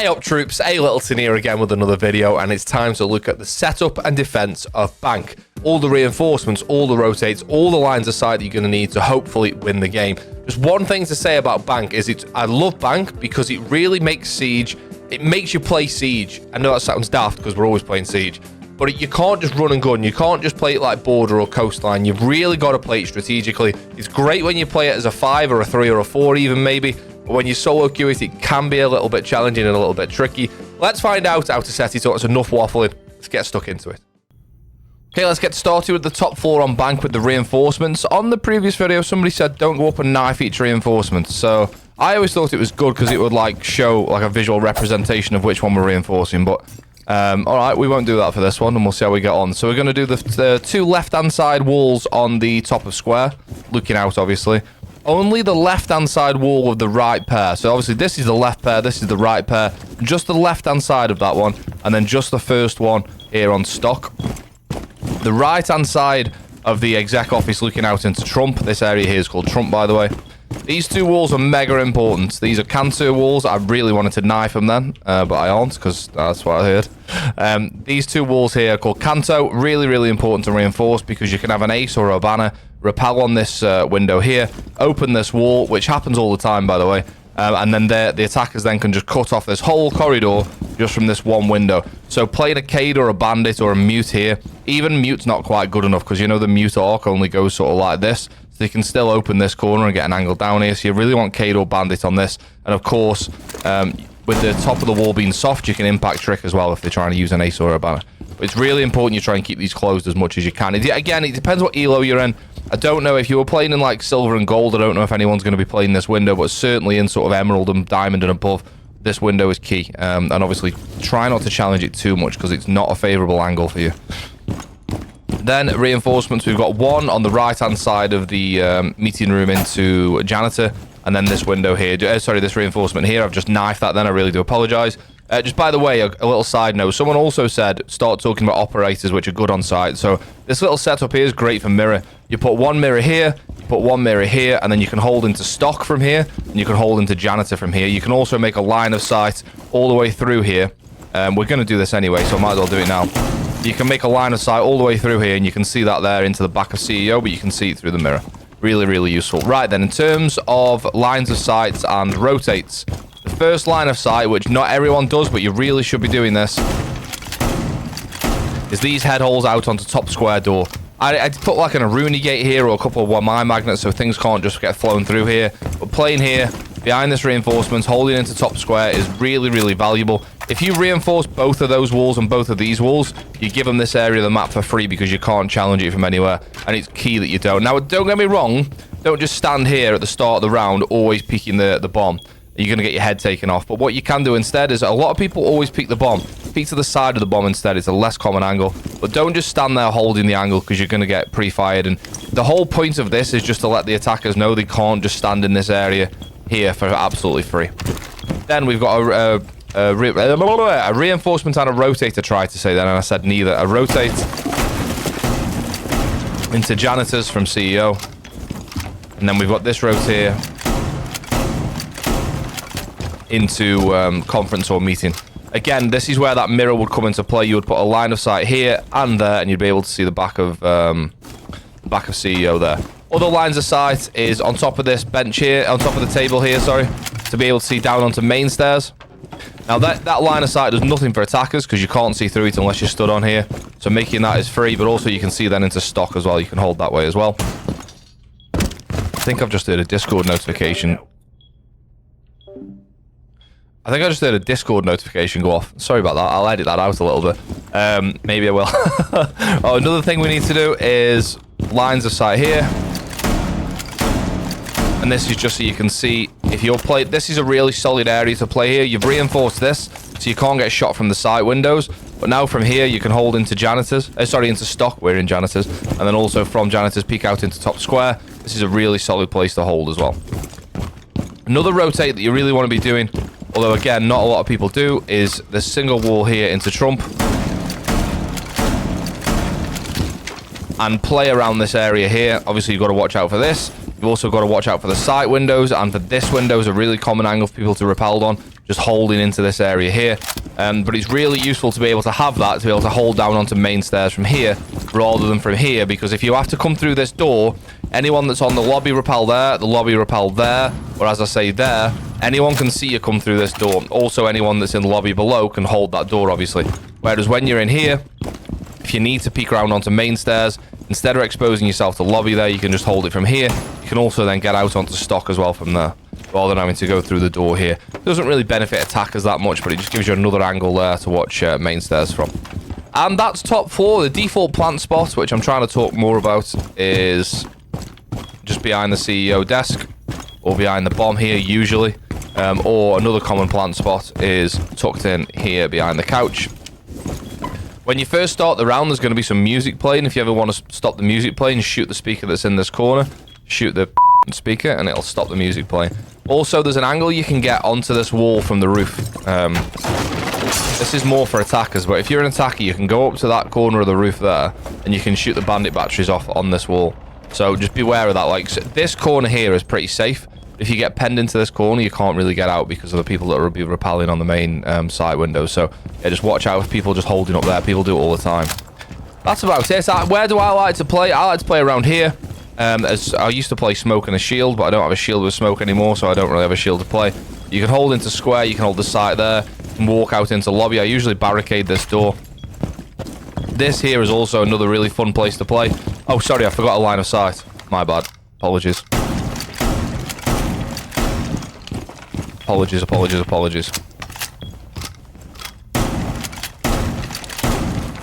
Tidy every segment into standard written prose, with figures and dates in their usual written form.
Hey up troops, A Littleton here again with another video, and it's time to look at the setup and defense of Bank. All the reinforcements, all the rotates, all the lines of sight that you're going to need to hopefully win the game. Just one thing to say about Bank is I love Bank because it really makes Siege, it makes you play Siege. I know that sounds daft because we're always playing Siege, but you can't just run and gun. You can't just play it like Border or Coastline. You've really got to play it strategically. It's great when you play it as a 5 or a 3 or a 4 even maybe. But when you solo queue it, it can be a little bit challenging and a little bit tricky. Let's find out how to set it up. It's enough waffling. Let's get stuck into it. Okay, let's get started with the top floor on Bank with the reinforcements. On the previous video, somebody said don't go up and knife each reinforcement. So I always thought it was good because it would like show like a visual representation of which one we're reinforcing. But all right, we won't do that for this one, and we'll see how we get on. So we're going to do the two left-hand side walls on the top of square, looking out, obviously. Only the left-hand side wall of the right pair. So obviously this is the left pair, this is the right pair. Just the left-hand side of that one, and then just the first one here on stock. The right-hand side of the exec office looking out into Trump. This area here is called Trump, by the way. These two walls are mega important. These are cancer walls. I really wanted to knife them then, but I aren't because that's what I heard. These two walls here are called Canto. Really, really important to reinforce because you can have an ace or a banner rappel on this window here, open this wall, which happens all the time, by the way, and then the attackers then can just cut off this whole corridor just from this one window. So playing a Cade or a Bandit or a Mute here, even Mute's not quite good enough because you know the Mute arc only goes sort of like this. So you can still open this corner and get an angle down here. So you really want Cade or Bandit on this. And of course, with the top of the wall being soft, you can impact Trick as well if they're trying to use an ace or a banner. But it's really important you try and keep these closed as much as you can. Again, it depends what elo you're in. I don't know if you were playing in like silver and gold. I don't know if anyone's going to be playing this window, but certainly in sort of emerald and diamond and above, this window is key. And obviously, try not to challenge it too much because it's not a favorable angle for you. Then reinforcements, we've got one on the right-hand side of the meeting room into janitor, and then this window here. Sorry, this reinforcement here. I've just knifed that then. I really do apologize. Just by the way, a little side note. Someone also said start talking about operators, which are good on site. So this little setup here is great for mirror. You put one mirror here, you put one mirror here, and then you can hold into stock from here, and you can hold into janitor from here. You can also make a line of sight all the way through here. We're going to do this anyway, so I might as well do it now. You can make a line of sight all the way through here, and you can see that there into the back of CEO, but you can see it through the mirror. Really, really useful. Right then, in terms of lines of sight and rotates, the first line of sight, which not everyone does, but you really should be doing this, is these head holes out onto top square door. I'd put like an Aruni gate here or a couple of 1-mile magnets so things can't just get flown through here. But playing here, behind this reinforcements, holding into top square is really, really valuable. If you reinforce both of those walls and both of these walls, you give them this area of the map for free because you can't challenge it from anywhere. And it's key that you don't. Now, don't get me wrong. Don't just stand here at the start of the round, always peeking the bomb. You're going to get your head taken off. But what you can do instead is a lot of people always peek the bomb. Peek to the side of the bomb instead. It's a less common angle. But don't just stand there holding the angle because you're going to get pre-fired. And the whole point of this is just to let the attackers know they can't just stand in this area here for absolutely free. Then we've got a reinforcement and a rotate to try to say then. And I said neither. A rotate into janitors from CEO. And then we've got this rotate here into conference or meeting. Again, this is where that mirror would come into play. You would put a line of sight here and there, and you'd be able to see the back of CEO there. Other lines of sight is on top of this bench here, on top of the table here, sorry, to be able to see down onto main stairs. Now that line of sight does nothing for attackers because you can't see through it unless you're stood on here. So making that is free, but also you can see then into stock as well. You can hold that way as well. I think I've just heard a Discord notification. I think I just heard a Discord notification go off. Sorry about that. I'll edit that out a little bit. Maybe I will. Oh, another thing we need to do is lines of sight here. And this is just so you can see if you're playing. This is a really solid area to play here. You've reinforced this so you can't get shot from the side windows. But now from here you can hold into janitors. Into stock. We're in janitors. And then also from janitors peek out into top square. This is a really solid place to hold as well. Another rotate that you really want to be doing, although again not a lot of people do, is the single wall here into Trump. And play around this area here. Obviously you've got to watch out for this. You've also got to watch out for the sight windows, and for this window is a really common angle for people to repel on. just holding into this area here. But it's really useful to be able to have that, to be able to hold down onto main stairs from here rather than from here, because if you have to come through this door, anyone that's on the lobby rappel there, the lobby rappel there, or as I say there, anyone can see you come through this door. Also, anyone that's in the lobby below can hold that door, obviously. Whereas when you're in here, if you need to peek around onto main stairs, instead of exposing yourself to lobby there, you can just hold it from here. You can also then get out onto stock as well from there, rather than having to go through the door here. It doesn't really benefit attackers that much, but it just gives you another angle there to watch main stairs from. And that's top floor. The default plant spot, which I'm trying to talk more about, is just behind the CEO desk, or behind the bomb here, usually. Or another common plant spot is tucked in here behind the couch. When you first start the round, there's going to be some music playing. If you ever want to stop the music playing, shoot the speaker that's in this corner. Shoot the speaker, and it'll stop the music playing. Also, there's an angle you can get onto this wall from the roof. This is more for attackers, but if you're an attacker, you can go up to that corner of the roof there, and you can shoot the bandit batteries off on this wall. So just beware of that. Like, so this corner here is pretty safe. If you get penned into this corner, you can't really get out because of the people that will be rappelling on the main side windows. So yeah, just watch out for people just holding up there. People do it all the time. That's about it. Where do I like to play? I like to play around here. As I used to play smoke and a shield, but I don't have a shield with smoke anymore, so I don't really have a shield to play. You can hold into square, you can hold the site there, and walk out into lobby. I usually barricade this door. This here is also another really fun place to play. Oh, sorry, I forgot a line of sight. My bad. Apologies. Apologies.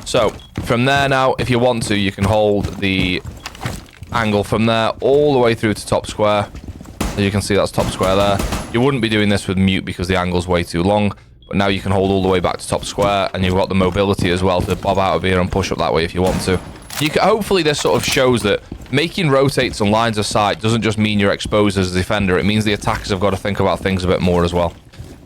So, from there now, if you want to, you can hold the angle from there all the way through to top square. As you can see, that's top square there. You wouldn't be doing this with mute because the angle's way too long, but now you can hold all the way back to top square, and you've got the mobility as well to bob out of here and push up that way if you want to. You can, hopefully this sort of shows that making rotates and lines of sight doesn't just mean you're exposed as a defender, it means the attackers have got to think about things a bit more as well.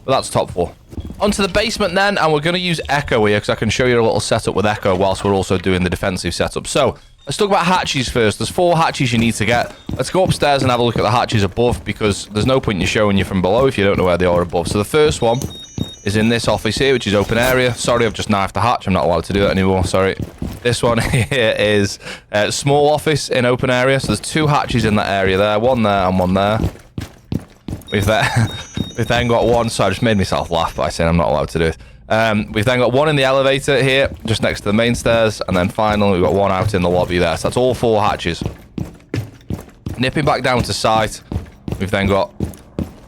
But that's top floor. Onto the basement then, and we're going to use Echo here because I can show you a little setup with Echo whilst we're also doing the defensive setup. So, let's talk about hatches first. There's 4 hatches you need to get. Let's go upstairs and have a look at the hatches above, because there's no point in you showing you from below if you don't know where they are above. So the first one is in this office here, which is open area. Sorry, I've just knifed the hatch. I'm not allowed to do that anymore. Sorry. This one here is a small office in open area. So there's 2 hatches in that area there. One there and one there. We've then got one. So I just made myself laugh by saying I'm not allowed to do it. We've then got one in the elevator here, just next to the main stairs, and then finally we've got one out in the lobby there. So that's all 4 hatches. Nipping back down to site, we've then got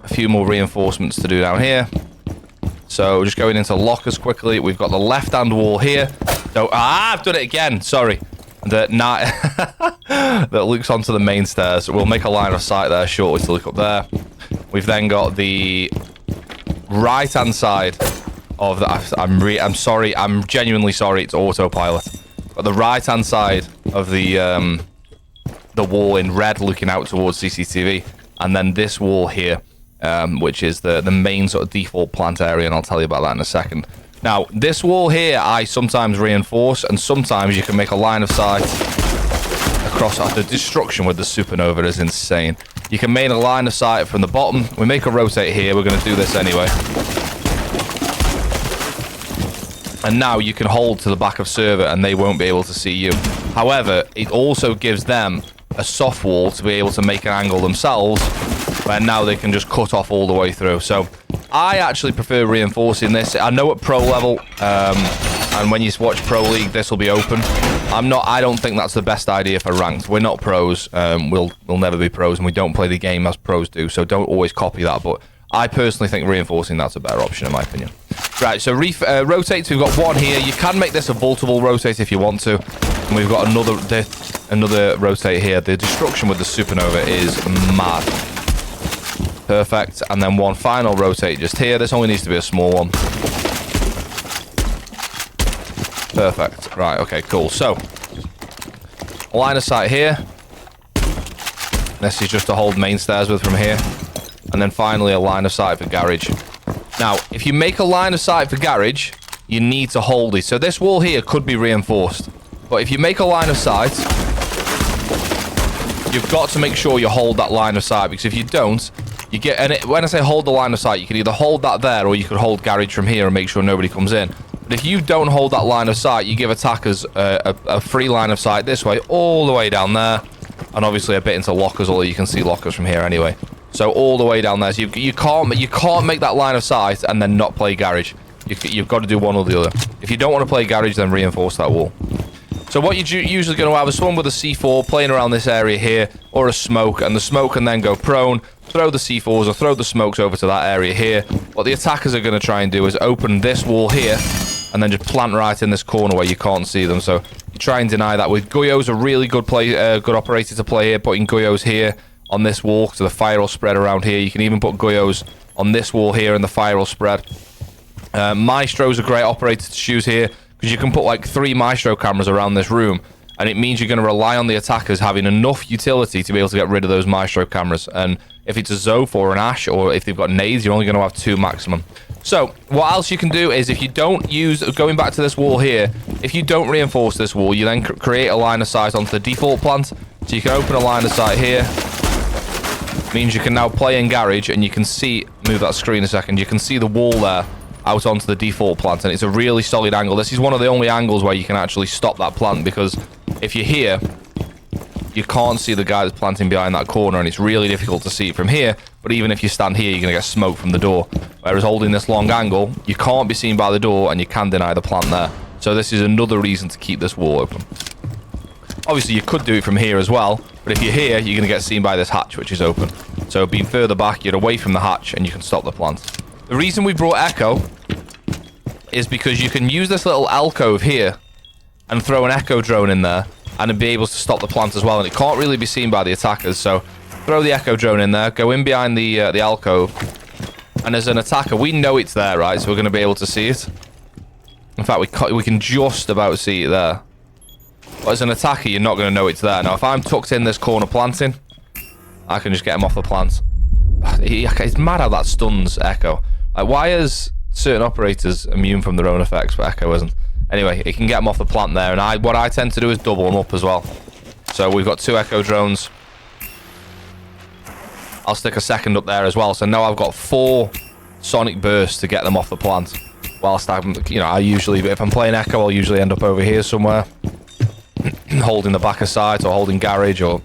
a few more reinforcements to do down here. So just going into lockers quickly, we've got the left-hand wall here. So, I've done it again, sorry. That looks onto the main stairs. We'll make a line of sight there shortly to look up there. We've then got the right-hand side of the... I'm sorry, I'm genuinely sorry, it's autopilot. But the right-hand side of the wall in red looking out towards CCTV. And then this wall here, which is the main sort of default plant area, and I'll tell you about that in a second. Now, this wall here, I sometimes reinforce, and sometimes you can make a line of sight across. The destruction with the supernova is insane. You can make a line of sight from the bottom. We make a rotate here. We're going to do this anyway. And now you can hold to the back of server, and they won't be able to see you. However, it also gives them a soft wall to be able to make an angle themselves, where now they can just cut off all the way through. So I actually prefer reinforcing this. I know at pro level, and when you watch Pro League, this will be open. I don't think that's the best idea for ranked. We're not pros. We'll never be pros, and we don't play the game as pros do. So don't always copy that. But I personally think reinforcing that's a better option in my opinion. Right. So rotates. We've got one here. You can make this a multiple rotate if you want to. And we've got another rotate here. The destruction with the supernova is mad. Perfect. And then one final rotate just here. This only needs to be a small one. Perfect. Right, okay, cool. So, line of sight here. This is just to hold main stairs with from here. And then finally a line of sight for garage. Now, if you make a line of sight for garage, you need to hold it. So this wall here could be reinforced. But if you make a line of sight, you've got to make sure you hold that line of sight, because if you don't, You get, and when I say hold the line of sight, you can either hold that there or you could hold garage from here and make sure nobody comes in. But if you don't hold that line of sight, you give attackers a free line of sight this way, all the way down there, and obviously a bit into lockers, although you can see lockers from here anyway. So all the way down there. So you can't make that line of sight and then not play garage. You've got to do one or the other. If you don't want to play garage, then reinforce that wall. So what you're usually going to have is someone with a C4 playing around this area here, or a smoke, and the smoke can then go prone, throw the C4s or throw the smokes over to that area here. What the attackers are going to try and do is open this wall here, and then just plant right in this corner where you can't see them. So you try and deny that. With Guyo's a really good good operator to play here, putting Guyo's here on this wall, so the fire will spread around here. You can even put Guyo's on this wall here, and the fire will spread. Maestro's a great operator to choose here, because you can put like 3 Maestro cameras around this room, and it means you're going to rely on the attackers having enough utility to be able to get rid of those Maestro cameras. And if it's a Zof or an Ash, or if they've got nades, you're only going to have 2 maximum. So what else you can do is, if you don't use, going back to this wall here, if you don't reinforce this wall, you then create a line of sight onto the default plant. So you can open a line of sight here. Means you can now play in garage, and you can see, move that screen a second, you can see the wall there out onto the default plant, and it's a really solid angle. This is one of the only angles where you can actually stop that plant, because if you're here, you can't see the guy that's planting behind that corner, and it's really difficult to see it from here. But even if you stand here, you're going to get smoke from the door. Whereas holding this long angle, you can't be seen by the door, and you can deny the plant there. So this is another reason to keep this wall open. Obviously, you could do it from here as well, but if you're here, you're going to get seen by this hatch, which is open. So being further back, you're away from the hatch, and you can stop the plant. The reason we brought Echo is because you can use this little alcove here and throw an Echo drone in there and be able to stop the plant as well, and it can't really be seen by the attackers. So throw the Echo drone in there, go in behind the alcove, and as an attacker, we know it's there, right? So we're going to be able to see it. In fact, we can just about see it there. But as an attacker, you're not going to know it's there. Now, if I'm tucked in this corner planting, I can just get him off the plant. It's mad how that stuns Echo. Like, why is certain operators immune from their own effects, but Echo isn't? Anyway, it can get them off the plant there, and what I tend to do is double them up as well. So we've got 2 Echo drones. I'll stick a second up there as well. So now I've got 4 sonic bursts to get them off the plant. Whilst I'm, I usually, if I'm playing Echo, I'll usually end up over here somewhere, holding the back of sight, or holding garage, or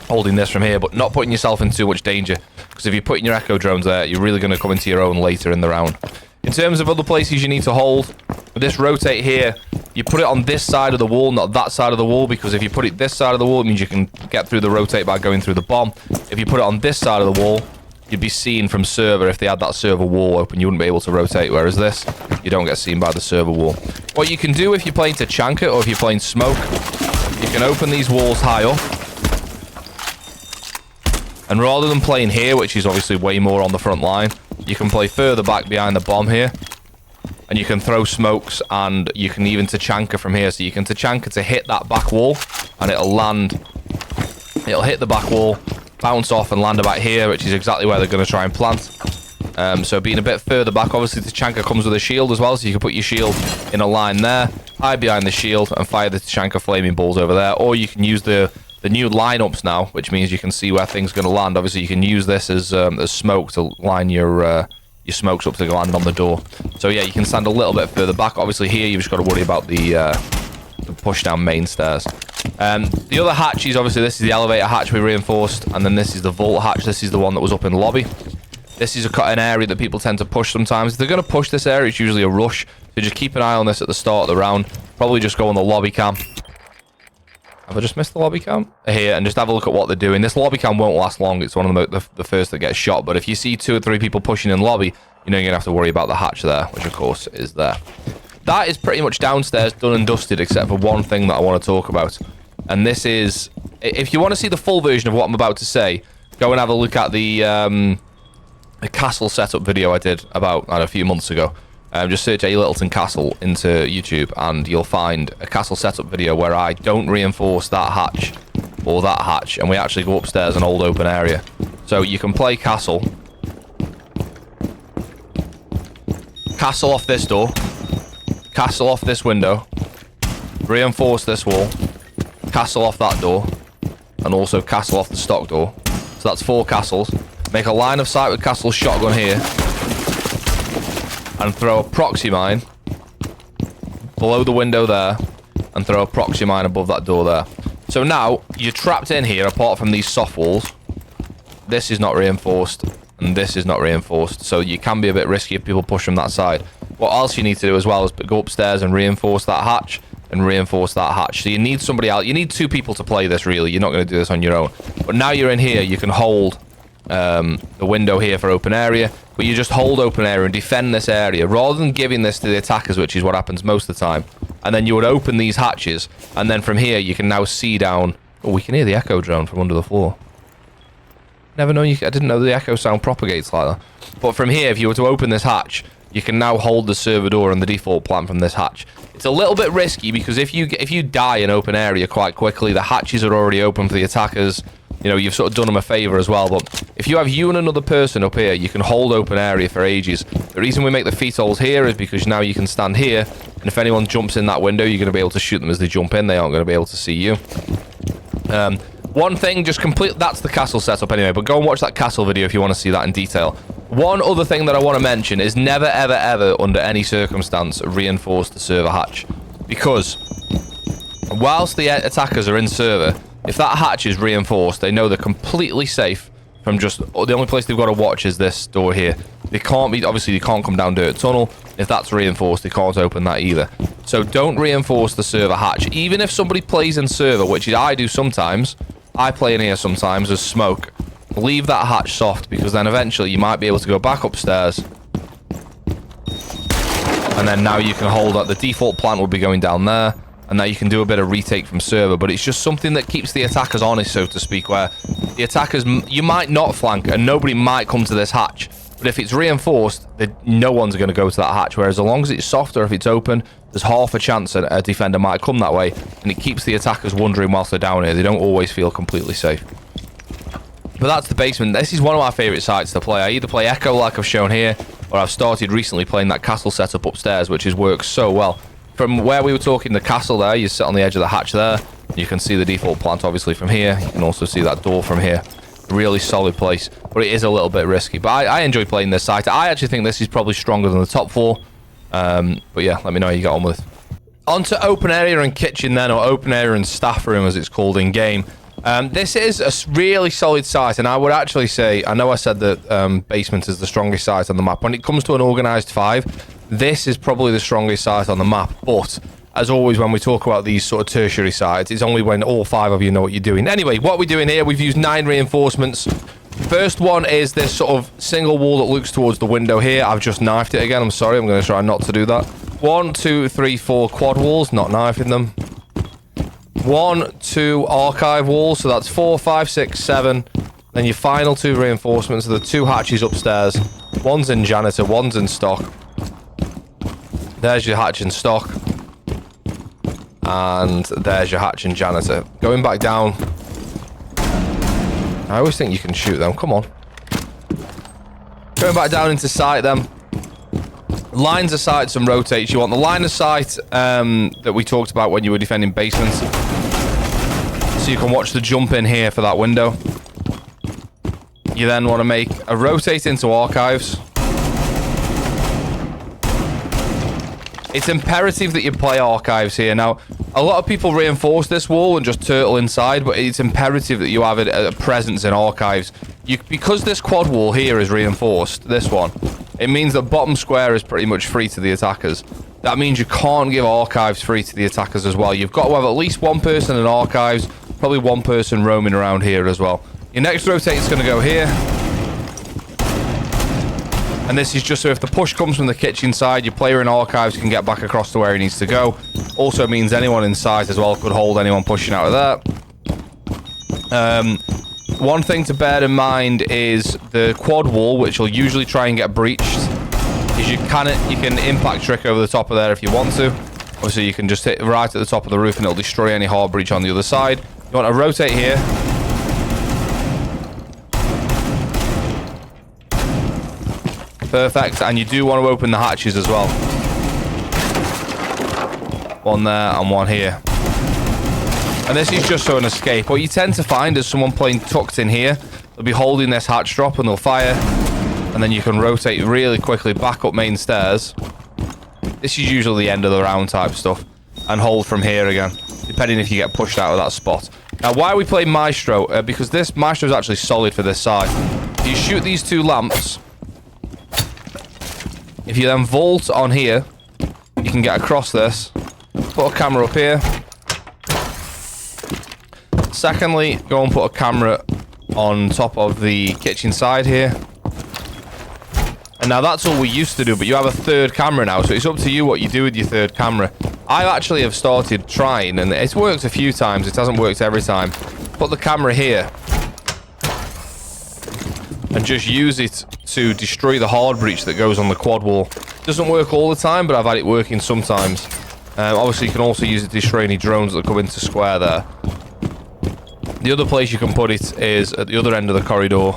holding this from here, but not putting yourself in too much danger. Because if you're putting your Echo drones there, you're really going to come into your own later in the round. In terms of other places you need to hold, with this rotate here, you put it on this side of the wall, not that side of the wall, because if you put it this side of the wall, it means you can get through the rotate by going through the bomb. If you put it on this side of the wall, you'd be seen from server. If they had that server wall open, you wouldn't be able to rotate, whereas this, you don't get seen by the server wall. What you can do if you're playing Tachanka, or if you're playing Smoke, you can open these walls high up. And rather than playing here, which is obviously way more on the front line, you can play further back behind the bomb here. And you can throw smokes, and you can even Tachanka from here. So you can Tachanka to hit that back wall, and it'll land. It'll hit the back wall, bounce off, and land about here, which is exactly where they're going to try and plant. So being a bit further back, obviously Tachanka comes with a shield as well, so you can put your shield in a line there, hide behind the shield, and fire the Tachanka flaming balls over there. Or you can use the new lineups now, which means you can see where things are going to land. Obviously, you can use this as smoke to line your smokes up to land on the door. So yeah, you can stand a little bit further back. Obviously, here you've just got to worry about the push down main stairs. The other hatch is obviously, this is the elevator hatch we reinforced, and then this is the vault hatch. This is the one that was up in the lobby. This is an area that people tend to push sometimes. If they're going to push this area, it's usually a rush. So just keep an eye on this at the start of the round. Probably just go on the lobby cam. Have I just missed the lobby cam? Here, and just have a look at what they're doing. This lobby cam won't last long. It's one of the first that gets shot. But if you see 2 or 3 people pushing in lobby, you're going to have to worry about the hatch there, which of course is there. That is pretty much downstairs done and dusted, except for one thing that I want to talk about. And this is, if you want to see the full version of what I'm about to say, go and have a look at the castle setup video I did about a few months ago. Just search A Littleton Castle into YouTube, and you'll find a castle setup video where I don't reinforce that hatch or that hatch, and we actually go upstairs an old open area. So you can play castle. Castle off this door. Castle off this window. Reinforce this wall. Castle off that door. And also castle off the stock door. So that's 4 castles. make a line of sight with Castle shotgun here, and throw a proxy mine below the window there, and throw a proxy mine above that door there. So now you're trapped in here apart from these soft walls. This is not reinforced, and this is not reinforced, so you can be a bit risky if people push from that side. What else you need to do as well is go upstairs and reinforce that hatch, and reinforce that hatch. So you need somebody else. You need 2 people to play this, really. You're not going to do this on your own. But now you're in here, you can hold the window here for open area, but you just hold open area and defend this area rather than giving this to the attackers, which is what happens most of the time. And then you would open these hatches, and then from here you can now see down. Oh, we can hear the echo drone from under the floor. Never know. I didn't know the echo sound propagates like that. But from here, if you were to open this hatch, you can now hold the server door and the default plant from this hatch. It's a little bit risky because if you die in open area quite quickly, the hatches are already open for the attackers. You know, you've sort of done them a favor as well. But if you have you and another person up here, you can hold open area for ages. The reason we make the feet holes here is because now you can stand here, and if anyone jumps in that window, you're going to be able to shoot them as they jump in. They aren't going to be able to see you. One thing, just complete, that's the castle setup anyway, but go and watch that castle video if you want to see that in detail. One other thing that I want to mention is never, ever, ever, under any circumstance, reinforce the server hatch. Because whilst the attackers are in server, if that hatch is reinforced, they know they're completely safe from just... The only place they've got to watch is this door here. They can't be... Obviously, they can't come down Dirt Tunnel. If that's reinforced, they can't open that either. So don't reinforce the server hatch. Even if somebody plays in server, which I do sometimes... I play in here sometimes as smoke. Leave that hatch soft, because then eventually you might be able to go back upstairs. And then now you can hold up. The default plant will be going down there. And now you can do a bit of retake from server. But it's just something that keeps the attackers honest, so to speak, where the attackers... You might not flank, and nobody might come to this hatch. But if it's reinforced, no one's going to go to that hatch. Whereas as long as it's soft or if it's open, there's half a chance a defender might come that way. And it keeps the attackers wondering whilst they're down here. They don't always feel completely safe. But that's the basement. This is one of my favourite sites to play. I either play Echo like I've shown here, or I've started recently playing that castle setup upstairs, which has worked so well. From where we were talking the castle there, you sit on the edge of the hatch there. You can see the default plant obviously from here. You can also see that door from here. Really solid place, but it is a little bit risky. But I enjoy playing this site. I actually think this is probably stronger than the top floor. But yeah, let me know how you get on with it. On to open area and kitchen then, or open area and staff room as it's called in game. This is a really solid site, and I would actually say, I know I said that basement is the strongest site on the map. When it comes to an organised 5, this is probably the strongest site on the map, but as always when we talk about these sort of tertiary sites, it's only when all 5 of you know what you're doing. Anyway, what we're doing here, we've used 9 reinforcements. First one is this sort of single wall that looks towards the window here. I've just knifed it again, I'm sorry, I'm going to try not to do that. 1, 2, 3, 4 quad walls, not knifing them. 1, 2 archive walls, so that's 4, 5, 6, 7. Then your final 2 reinforcements are the 2 hatches upstairs. One's in janitor, one's in stock. There's your hatch in stock. And there's your hatch and janitor. Going back down. I always think you can shoot them. Come on. Going back down into sight then. Lines of sight, some rotates. You want the line of sight that we talked about when you were defending basements. So you can watch the jump in here for that window. You then want to make a rotate into archives. It's imperative that you play archives here. Now, a lot of people reinforce this wall and just turtle inside, but it's imperative that you have a presence in archives. Because this quad wall here is reinforced, this one, it means that bottom square is pretty much free to the attackers. That means you can't give archives free to the attackers as well. You've got to have at least one person in archives, probably one person roaming around here as well. Your next rotate is going to go here. And this is just so if the push comes from the kitchen side, your player in archives can get back across to where he needs to go. Also means anyone inside as well could hold anyone pushing out of there. One thing to bear in mind is the quad wall, which will usually try and get breached, is you can impact trick over the top of there if you want to. Obviously, you can just hit right at the top of the roof and it'll destroy any hard breach on the other side. You want to rotate here. Perfect, and you do want to open the hatches as well. One there and one here. And this is just so an escape. What you tend to find is someone playing tucked in here. They'll be holding this hatch drop and they'll fire. And then you can rotate really quickly back up main stairs. This is usually the end of the round type stuff. And hold from here again, depending if you get pushed out of that spot. Now, why we play Maestro? Because this Maestro is actually solid for this side. If you shoot these 2 lamps, if you then vault on here, you can get across this. Put a camera up here. Secondly, go and put a camera on top of the kitchen side here. And now that's all we used to do, but you have a 3rd camera now, so it's up to you what you do with your 3rd camera. I actually have started trying, and it's worked a few times. It hasn't worked every time. Put the camera here and just use it to destroy the hard breach that goes on the quad wall. Doesn't work all the time, but I've had it working sometimes. Obviously, you can also use it to destroy any drones that come into square there. The other place you can put it is at the other end of the corridor,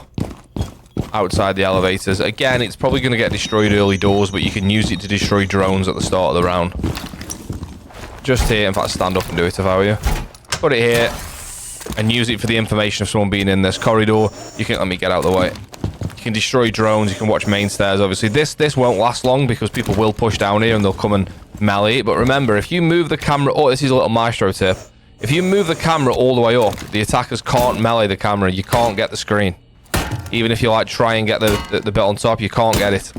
outside the elevators. Again, it's probably going to get destroyed early doors, but you can use it to destroy drones at the start of the round. Just here. In fact, stand up and do it if I were you. Put it here and use it for the information of someone being in this corridor. You can let me get out of the way. You can destroy drones. You can watch main stairs. Obviously, this won't last long because people will push down here and they'll come and melee. But remember, if you move the camera... Oh, this is a little Maestro tip. If you move the camera all the way up, the attackers can't melee the camera. You can't get the screen. Even if you like try and get the bit on top, you can't get it.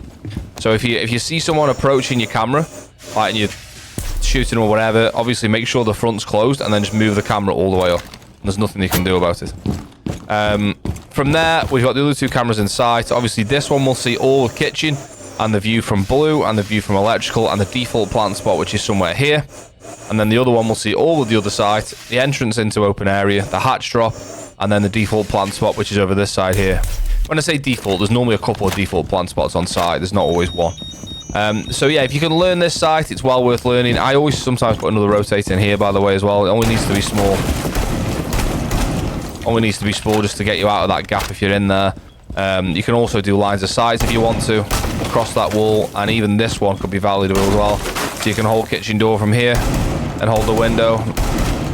So if you see someone approaching your camera, like, and you're shooting or whatever, obviously make sure the front's closed and then just move the camera all the way up. There's nothing you can do about it. From there, we've got the other 2 cameras in sight. Obviously, this one will see all the kitchen and the view from blue and the view from electrical and the default plant spot, which is somewhere here. And then the other one will see all of the other side, the entrance into open area, the hatch drop, and then the default plant spot, which is over this side here. When I say default, there's normally a couple of default plant spots on site. There's not always one. So yeah, if you can learn this site, it's well worth learning. I always sometimes put another rotate in here, by the way, as well. It only needs to be small. Only needs to be small just to get you out of that gap if you're in there. You can also do lines of sight if you want to, across that wall, and even this one could be valuable as well. So you can hold kitchen door from here and hold the window.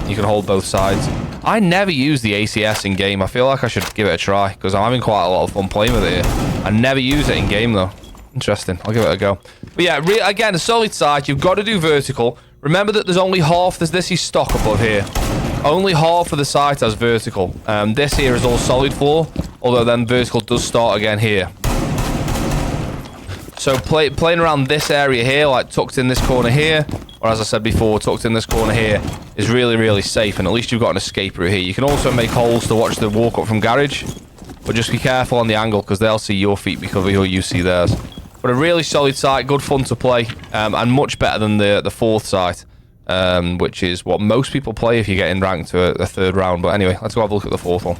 You can hold both sides. I never use the ACS in game. I feel like I should give it a try because I'm having quite a lot of fun playing with it here. I never use it in game though. Interesting. I'll give it a go. But yeah, again, a solid side. You've got to do vertical. Remember that there's only half. This is stock above here. Only half of the site has vertical. This here is all solid floor, although then vertical does start again here. So playing around this area here, like tucked in this corner here, or as I said before, tucked in this corner here, is really, really safe, and at least you've got an escape route here. You can also make holes to watch the walk up from garage, but just be careful on the angle because they'll see your feet before you see theirs. But a really solid site, good fun to play, and much better than the 4th site. Which is what most people play if you get in ranked to a 3rd round. But anyway, let's go have a look at the 4th one.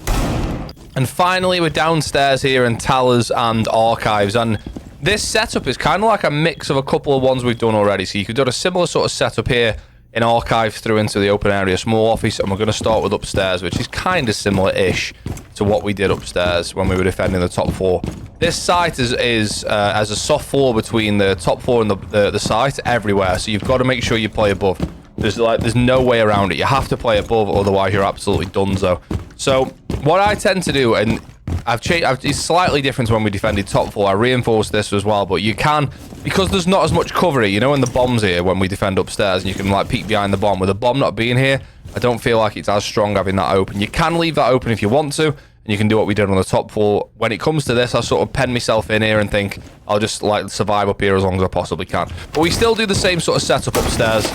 And finally, we're downstairs here in Towers and Archives. And this setup is kind of like a mix of a couple of ones we've done already. So you could do a similar sort of setup here in Archives through into the open area small office. And we're going to start with upstairs, which is kind of similar-ish to what we did upstairs when we were defending the top 4. This site is as a soft floor between the top 4 and the site everywhere. So you've got to make sure you play above. There's no way around it. You have to play above, otherwise you're absolutely donezo. So what I tend to do, and it's slightly different when we defended top 4. I reinforced this as well, but you can, because there's not as much cover here, you know, in the bombs here when we defend upstairs, and you can like peek behind the bomb. With the bomb not being here, I don't feel like it's as strong having that open. You can leave that open if you want to, and you can do what we did on the top 4. When it comes to this, I sort of pen myself in here and think I'll just like survive up here as long as I possibly can. But we still do the same sort of setup upstairs.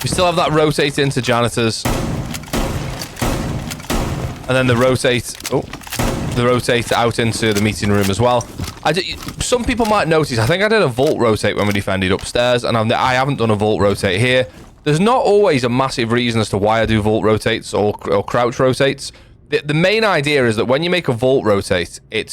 We still have that rotate into janitors. And then the rotate out into the meeting room as well. Some people might notice, I think I did a vault rotate when we defended upstairs, and I haven't done a vault rotate here. There's not always a massive reason as to why I do vault rotates or crouch rotates. The main idea is that when you make a vault rotate, it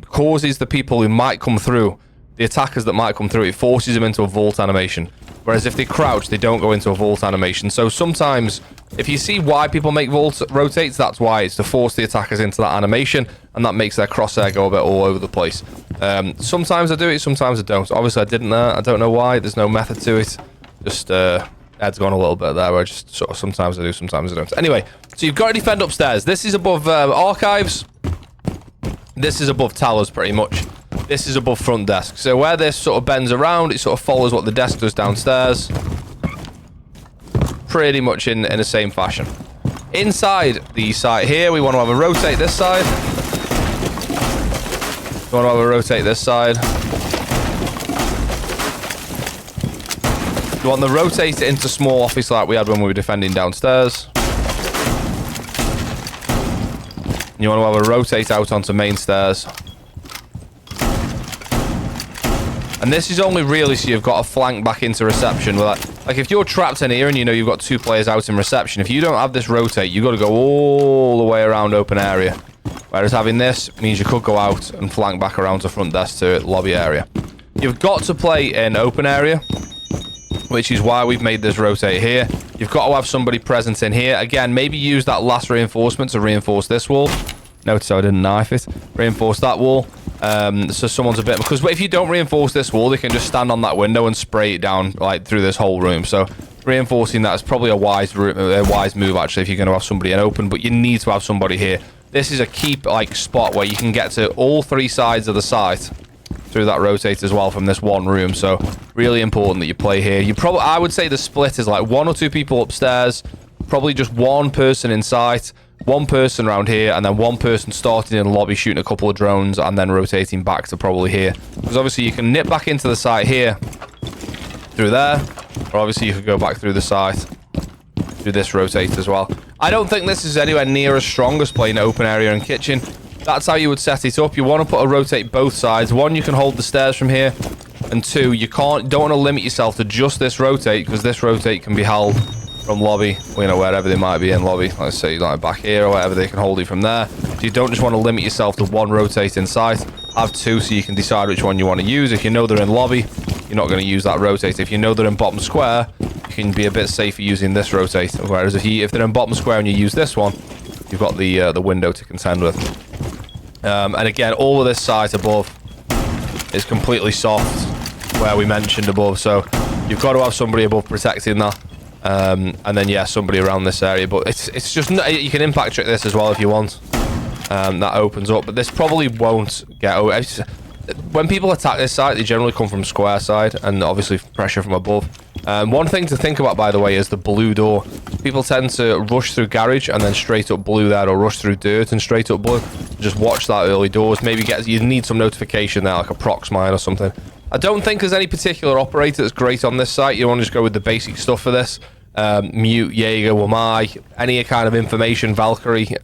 causes the people who might come through, the attackers that might come through, it forces them into a vault animation. Whereas if they crouch, they don't go into a vault animation. So sometimes, if you see why people make vault rotates, that's why. It's to force the attackers into that animation, and that makes their crosshair go a bit all over the place. Sometimes I do it, sometimes I don't. Obviously, I didn't there. I don't know why. There's no method to it. Just Head's gone a little bit there. Where I just sort of sometimes I do, sometimes I don't. Anyway, so you've got to defend upstairs. This is above archives. This is above towers, pretty much. This is above front desk. So where this sort of bends around, it sort of follows what the desk does downstairs. Pretty much in the same fashion. Inside the site here, we want to have a rotate this side. We want to have a rotate this side. You want to rotate it into small office like we had when we were defending downstairs. You want to have a rotate out onto main stairs. And this is only really so you've got a flank back into reception. Like if you're trapped in here and you know you've got 2 players out in reception, if you don't have this rotate, you've got to go all the way around open area. Whereas having this means you could go out and flank back around to front desk to lobby area. You've got to play in open area, which is why we've made this rotate here. You've got to have somebody present in here. Again, maybe use that last reinforcement to reinforce this wall. Notice how I didn't knife it. Reinforce that wall. So someone's a bit... Because if you don't reinforce this wall, they can just stand on that window and spray it down like through this whole room. So reinforcing that is probably a wise move, actually, if you're going to have somebody in open. But you need to have somebody here. This is a key spot where you can get to all 3 sides of the site through that rotate as well from this one room. So really important that you play here. I would say the split is like 1 or 2 people upstairs, probably just 1 person in sight, 1 person around here, and then 1 person starting in the lobby shooting a couple of drones and then rotating back to probably here. Because obviously you can nip back into the site here through there, or obviously you could go back through the site through this rotate as well. I don't think this is anywhere near as strong as playing open area and kitchen. That's how you would set it up. You want to put a rotate both sides. 1, you can hold the stairs from here, and 2, you don't want to limit yourself to just this rotate, because this rotate can be held from lobby, wherever they might be in lobby. Let's say like back here or whatever, they can hold you from there. So you don't just want to limit yourself to 1 rotate in sight. Have 2 so you can decide which one you want to use. If you know they're in lobby, you're not going to use that rotate. If you know they're in bottom square, you can be a bit safer using this rotate. Whereas if they're in bottom square and you use this one, you've got the window to contend with. And again, all of this site above is completely soft, where we mentioned above. So you've got to have somebody above protecting that. And then, yeah, somebody around this area. But it's just... You can impact trick this as well if you want. That opens up. But this probably won't get... When people attack this site, they generally come from square side. And obviously pressure from above. One thing to think about, by the way, is the blue door. People tend to rush through garage and then straight up blue there, or rush through dirt and straight up blue. Just watch that early doors. Maybe you need some notification there, like a prox mine or something. I don't think there's any particular operator that's great on this site. You want to just go with the basic stuff for this. Mute, Jaeger, Wamai, any kind of information, Valkyrie,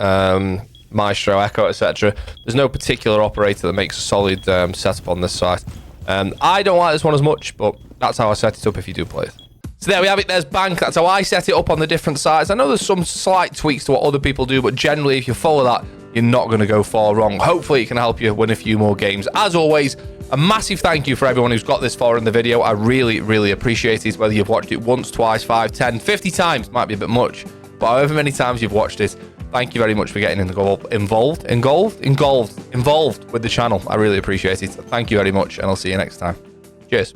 Maestro, Echo, etc. There's no particular operator that makes a solid setup on this site. I don't like this one as much, but that's how I set it up if you do play it. So there we have it. There's Bank. That's how I set it up on the different sites. I know there's some slight tweaks to what other people do, but generally, if you follow that, you're not going to go far wrong. Hopefully, it can help you win a few more games. As always, a massive thank you for everyone who's got this far in the video. I really, really appreciate it. Whether you've watched it once, twice, 5, 10, 50 times, might be a bit much, but however many times you've watched it, thank you very much for getting involved with the channel. I really appreciate it. Thank you very much, and I'll see you next time. Cheers.